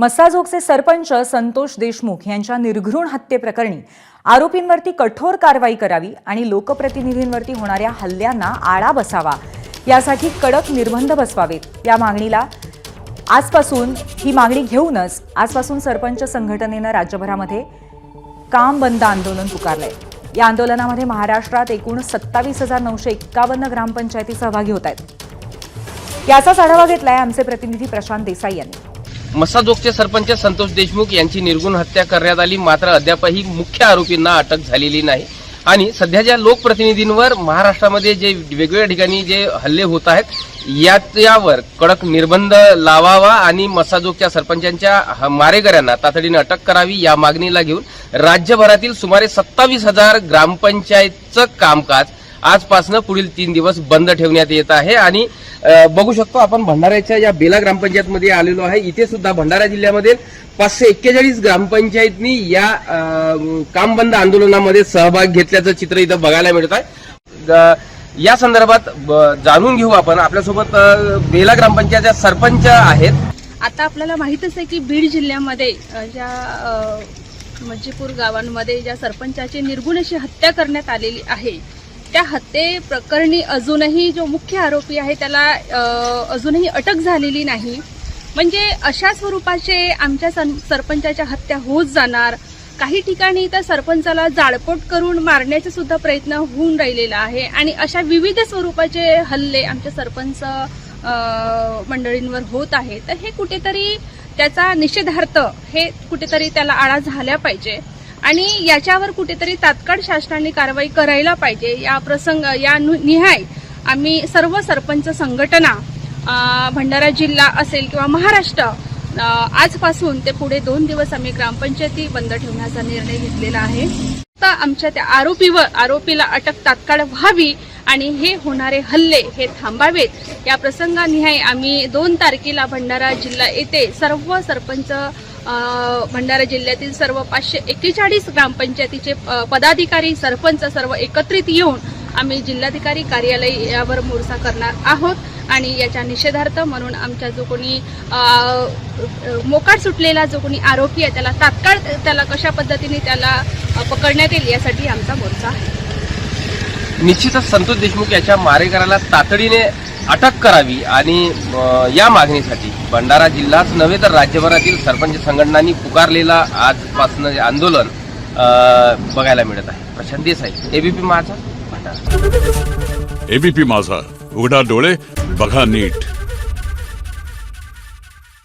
मसाजोगचे सरपंच संतोष देशमुख यांच्या निर्घृण हत्येप्रकरणी आरोपींवरती कठोर कारवाई करावी आणि लोकप्रतिनिधींवरती होणाऱ्या हल्ल्यांना आळा बसावा यासाठी कडक निर्बंध बसवावेत या मागणीला आजपासून ही मागणी घेऊनच आजपासून सरपंच संघटनेने राज्यभरामध्ये काम बंद आंदोलन पुकारलंय। या आंदोलनामध्ये महाराष्ट्रात एकूण 27,951 ग्रामपंचायती सहभागी होत आहेत। याचाच आढावा घेतलाय आमचे प्रतिनिधी प्रशांत देसाई यांनी। मसाजोगचे सरपंच संतोष देशमुख यांची निर्गुण हत्या करण्यात आली, मात्र अद्यापही मुख्य आरोपींना अटक झालेली नाही। आणि सध्या ज्या लोकप्रतिनिधींवर महाराष्ट्रामध्ये जे वेगवेगळ्या ठिकाणी जे हल्ले होत आहेत यावर कडक निर्बंध लावावा आणि मसाजोगच्या सरपंचांच्या मारेकऱ्यांना तातडीने अटक करावी या मागणीला घेऊन राज्यभरातील सुमारे 27,000 ग्रामपंचायतचं कामकाज आजपासून पुढील 3 दिवस बंद ठेवण्यात येत आहे। आणि बघू शकतो आपण भंडाऱ्याच्या या बेला ग्रामपंचायतमध्ये आलेलो आहे। इथे सुद्धा भंडारा जिल्ह्यामध्ये 541 ग्रामपंचायतनी या काम बंद आंदोलनामध्ये सहभाग घेतल्याचं चित्र इथं बघायला मिळत आहे। या संदर्भात जाणून घेऊ आपण, आपल्यासोबत बेला ग्रामपंचायतच्या सरपंच आहेत। आता आपल्याला माहितच आहे की बीड जिल्ह्यामध्ये ज्या मज्जीपूर गावांमध्ये ज्या सरपंचाची निर्गुण अशी हत्या करण्यात आलेली आहे, त्या हत्ये प्रकरणी अजूनही जो मुख्य आरोपी आहे त्याला अजूनही अटक झालेली नाही। म्हणजे अशा स्वरूपाचे आमच्या सरपंचाच्या हत्या होत जाणार। काही ठिकाणी तर सरपंचाला जाळपोट करून मारण्याचे सुद्धा प्रयत्न होऊन राहिलेला आहे आणि अशा विविध स्वरूपाचे हल्ले आमच्या सरपंच मंडळींवर होत आहेत। तर हे कुठेतरी त्याचा निषेधार्थ हे कुठेतरी त्याला आळा झाला पाहिजे आणि याच्यावर कुठेतरी तात्काळ शासनाने कारवाई करायला पाहिजे। या निहाय आम्ही सर्व सरपंच संघटना भंडारा जिल्हा असेल किंवा महाराष्ट्र आजपासून ते पुढे 2 दिवस आम्ही ग्रामपंचायती बंद ठेवण्याचा निर्णय घेतलेला आहे। तर आमच्या त्या आरोपीला अटक तात्काळ व्हावी आणि हे होणारे हल्ले हे थांबावेत या प्रसंगानिहाय आम्ही 2 तारखेला भंडारा जिल्हा येथे सर्व सरपंच भंडारा जिल्ह्यातील सर्व 541 ग्रामपंचायतीचे पदाधिकारी सरपंच सर्व एकत्रित येऊन आम्ही जिल्हाधिकारी कार्यालय यावर मोर्चा करणार आहोत आणि याच्या निषेधार्थ म्हणून आमच्या जो कोणी मोकाट सुटलेला जो कोणी आरोपी आहे त्याला तात्काळ त्याला कशा पद्धतीने त्याला पकडण्यात येईल यासाठी आमचा मोर्चा आहे। निश्चितच संतोष देशमुख याच्या मारेकऱ्याला तातडीने अटक करावी आणि या मागणीसाठी भंडारा जिल्हाच नव्हे तर राज्यभरातील सरपंच संघटनांनी पुकारलेला आजपासून आंदोलन बघायला मिळत आहे। प्रशांत देसाई, एबीपी माझा, भंडारा। एबीपी माझा, उघडा डोळे बघा नीट।